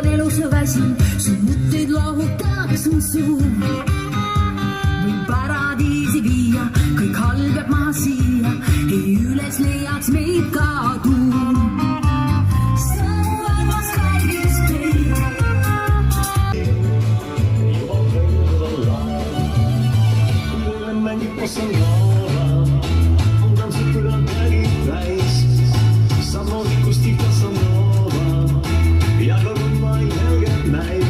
on elus väsin, su mõtteid lahutaks mu suu. Võin paradiisi viia, kõik halb jääb maha siia, ei üles leiaks meid ka tuum. Samu armas kallis teid. Juba võinud olla, kui teile mängib bossa-nova, on tantsud põrand järgid täis, saab noodikust ikka bossa-nova ja ka rumma ei helge näib.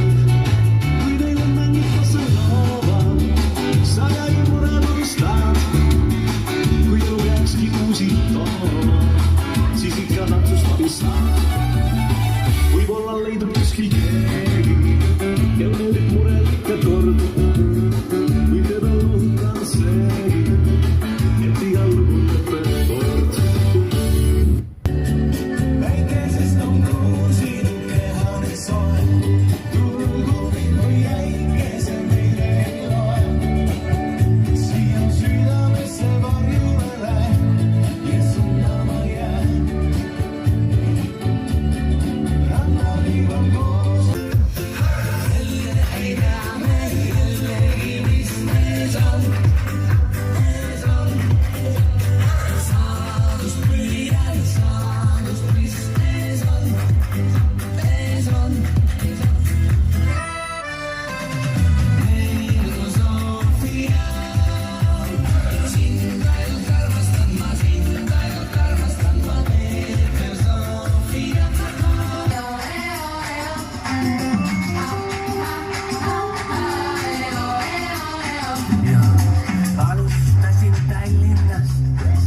Kui teile mängib bossa-nova, sa jäi mure unustad, kui elu jääkski uusi tooma, siis ikka tantsust abistad. Võib-olla leidub kuskil keegi, kel meeldib murel ikka kord, või teda luhutan seegi, et igal lugu lõpeb kord. Väikesest on kruusinud keha nii soe, tulgu või jäikese meile ei loe. Siia südamesse varjule lähen ja sunnama jään. Rannaliiv on koos. Jälle ei tea me jällegi, mis mees on. Saadus püüdel, saadus, mis mees on. Mees on. Filosofia. Sind ainult armastan ma, sind ainult armastan ma, filosofia. Alustasin Tallinnast,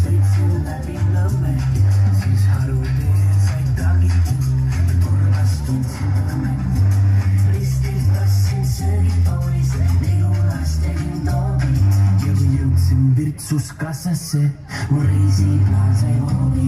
sõitsin läbi Nõmme, siis Harutee sai tagitud, turvas tundsin tõmme. Ristis tassin söögitoolis, Nigulas tegin toobi ja kui jõudsin Virtsus kassasse, mu reisiplaan sai hoobi.